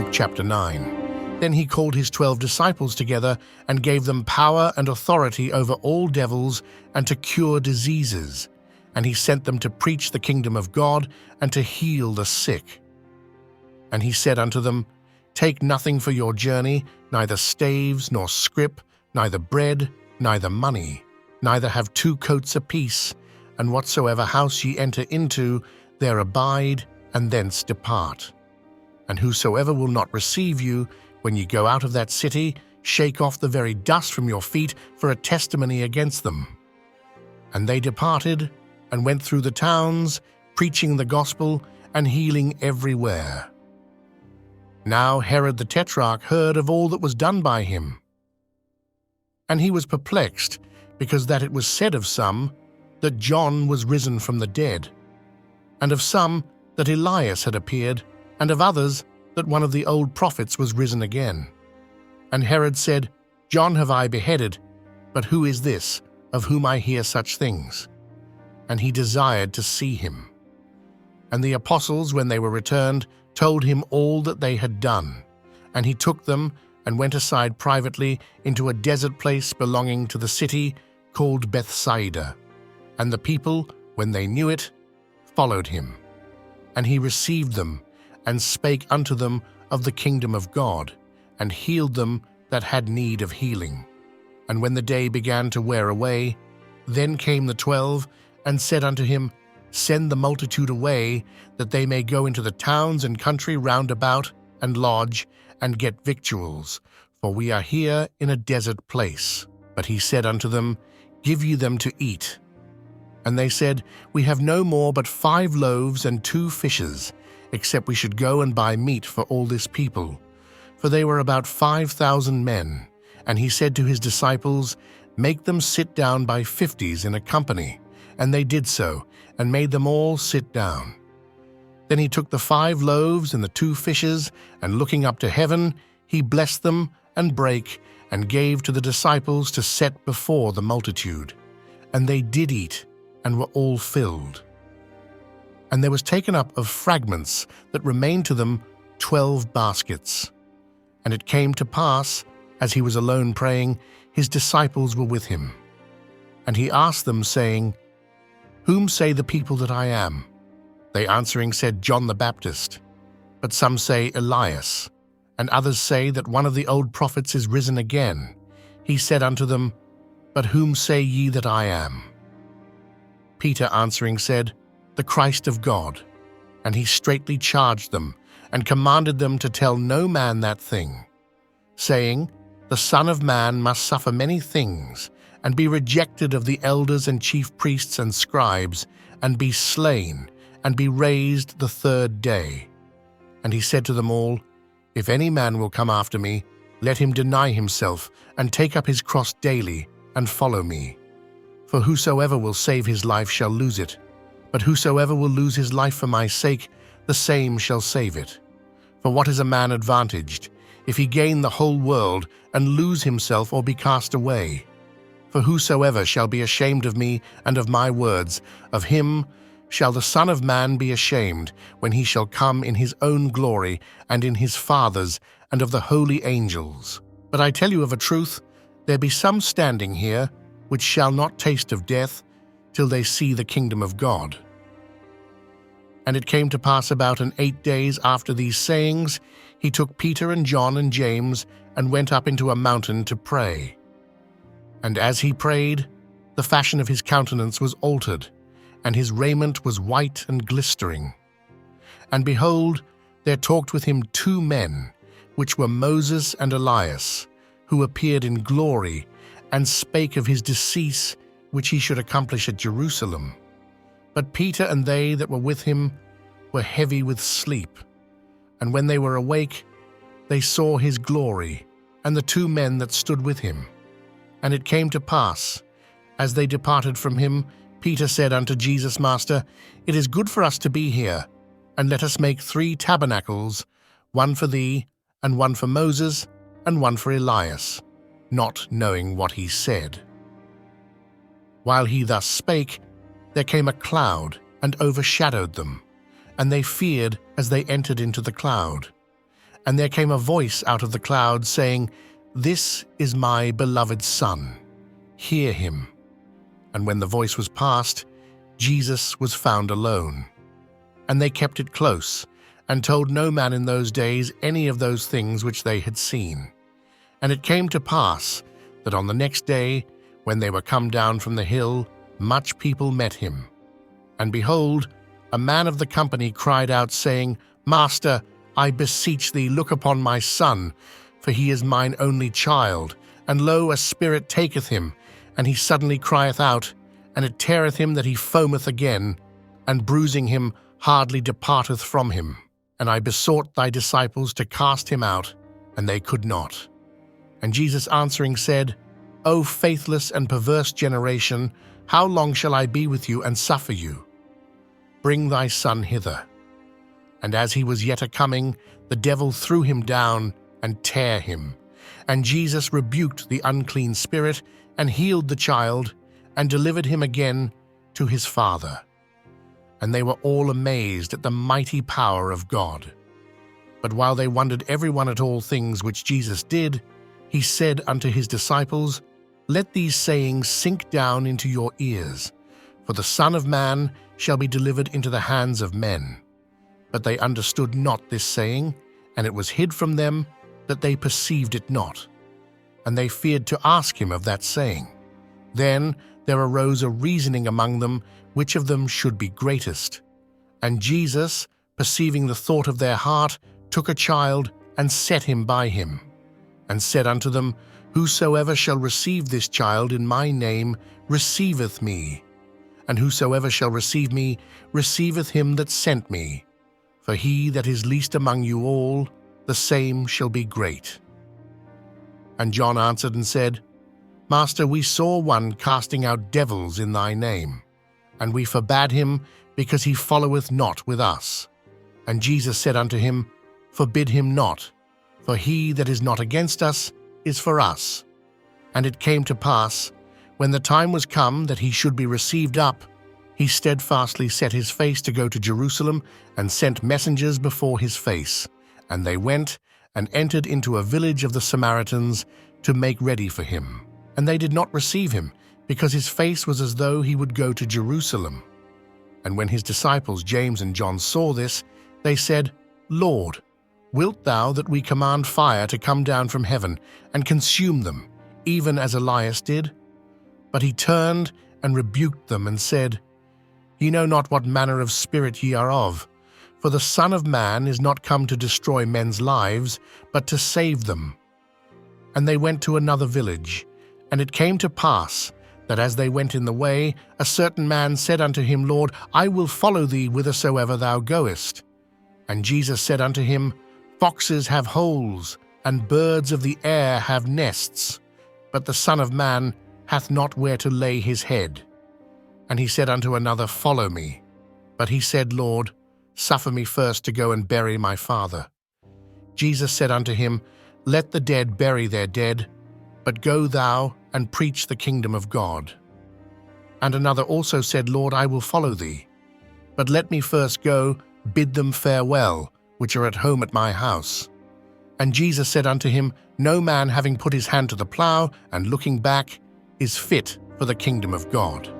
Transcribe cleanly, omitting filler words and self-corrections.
Luke chapter 9. Then he called his 12 disciples together and gave them power and authority over all devils and to cure diseases. And he sent them to preach the kingdom of God and to heal the sick. And he said unto them, Take nothing for your journey, neither staves, nor scrip, neither bread, neither money, neither have 2 coats apiece, and whatsoever house ye enter into, there abide, and thence depart. And whosoever will not receive you, when ye go out of that city, shake off the very dust from your feet for a testimony against them. And they departed, and went through the towns, preaching the gospel, and healing everywhere. Now Herod the Tetrarch heard of all that was done by him. And he was perplexed, because that it was said of some, that John was risen from the dead, and of some, that Elias had appeared, and of others, that one of the old prophets was risen again. And Herod said, John have I beheaded, but who is this, of whom I hear such things? And he desired to see him. And the apostles, when they were returned, told him all that they had done. And he took them, and went aside privately into a desert place belonging to the city called Bethsaida. And the people, when they knew it, followed him. And he received them, and spake unto them of the kingdom of God, and healed them that had need of healing. And when the day began to wear away, then came the 12, and said unto him, Send the multitude away, that they may go into the towns and country round about, and lodge, and get victuals, for we are here in a desert place. But he said unto them, Give ye them to eat. And they said, We have no more but 5 loaves and 2 fishes, except we should go and buy meat for all this people. For they were about 5,000 men. And he said to his disciples, Make them sit down by 50s in a company. And they did so, and made them all sit down. Then he took the 5 loaves and the 2 fishes, and looking up to heaven, he blessed them, and brake, and gave to the disciples to set before the multitude. And they did eat, and were all filled. And there was taken up of fragments that remained to them 12 baskets. And it came to pass, as he was alone praying, his disciples were with him. And he asked them, saying, Whom say the people that I am? They answering said, John the Baptist. But some say Elias, and others say that one of the old prophets is risen again. He said unto them, But whom say ye that I am? Peter answering said, The Christ of God. And he straitly charged them, and commanded them to tell no man that thing, saying, The Son of Man must suffer many things, and be rejected of the elders and chief priests and scribes, and be slain, and be raised the 3rd day. And he said to them all, If any man will come after me, let him deny himself, and take up his cross daily, and follow me. For whosoever will save his life shall lose it, but whosoever will lose his life for my sake, the same shall save it. For what is a man advantaged, if he gain the whole world, and lose himself or be cast away? For whosoever shall be ashamed of me and of my words, of him shall the Son of Man be ashamed, when he shall come in his own glory, and in his Father's, and of the holy angels. But I tell you of a truth, there be some standing here, which shall not taste of death, till they see the kingdom of God. And it came to pass about 8 days after these sayings, he took Peter and John and James, and went up into a mountain to pray. And as he prayed, the fashion of his countenance was altered, and his raiment was white and glistering. And behold, there talked with him 2 men, which were Moses and Elias, who appeared in glory, and spake of his decease, which he should accomplish at Jerusalem. But Peter and they that were with him were heavy with sleep. And when they were awake, they saw his glory, and the 2 men that stood with him. And it came to pass, as they departed from him, Peter said unto Jesus, Master, It is good for us to be here, and let us make 3 tabernacles, one for thee, and one for Moses, and one for Elias, not knowing what he said. While he thus spake, there came a cloud, and overshadowed them, and they feared as they entered into the cloud. And there came a voice out of the cloud saying, "This is my beloved Son. Hear him." And when the voice was past, Jesus was found alone. And they kept it close, and told no man in those days any of those things which they had seen. And it came to pass that on the next day, when they were come down from the hill, much people met him. And behold, a man of the company cried out, saying, "Master, I beseech thee, look upon my son, for he is mine only child, and lo, a spirit taketh him, and he suddenly crieth out, and it teareth him that he foameth again, and bruising him hardly departeth from him. And I besought thy disciples to cast him out, and they could not. And Jesus answering said, O faithless and perverse generation, how long shall I be with you and suffer you? Bring thy son hither. And as he was yet a-coming, the devil threw him down and tare him. And Jesus rebuked the unclean spirit, and healed the child, and delivered him again to his father. And they were all amazed at the mighty power of God. But while they wondered every one at all things which Jesus did, he said unto his disciples, Let these sayings sink down into your ears, for the Son of Man shall be delivered into the hands of men. But they understood not this saying, and it was hid from them, that they perceived it not. And they feared to ask him of that saying. Then there arose a reasoning among them, which of them should be greatest. And Jesus, perceiving the thought of their heart, took a child, and set him by him, and said unto them, Whosoever shall receive this child in my name receiveth me, and whosoever shall receive me receiveth him that sent me. For he that is least among you all, the same shall be great. And John answered and said, Master, we saw one casting out devils in thy name, and we forbade him, because he followeth not with us. And Jesus said unto him, Forbid him not, for he that is not against us is for us. And it came to pass, when the time was come that he should be received up, he steadfastly set his face to go to Jerusalem, and sent messengers before his face. And they went, and entered into a village of the Samaritans, to make ready for him. And they did not receive him, because his face was as though he would go to Jerusalem. And when his disciples James and John saw this, they said, Lord, wilt thou that we command fire to come down from heaven, and consume them, even as Elias did? But he turned and rebuked them, and said, Ye know not what manner of spirit ye are of, for the Son of Man is not come to destroy men's lives, but to save them. And they went to another village. And it came to pass, that as they went in the way, a certain man said unto him, Lord, I will follow thee whithersoever thou goest. And Jesus said unto him, Foxes have holes, and birds of the air have nests, but the Son of Man hath not where to lay his head. And he said unto another, Follow me. But he said, Lord, suffer me first to go and bury my father. Jesus said unto him, Let the dead bury their dead, but go thou and preach the kingdom of God. And another also said, Lord, I will follow thee, but let me first go bid them farewell, which are at home at my house. And Jesus said unto him, No man having put his hand to the plough, and looking back, is fit for the kingdom of God.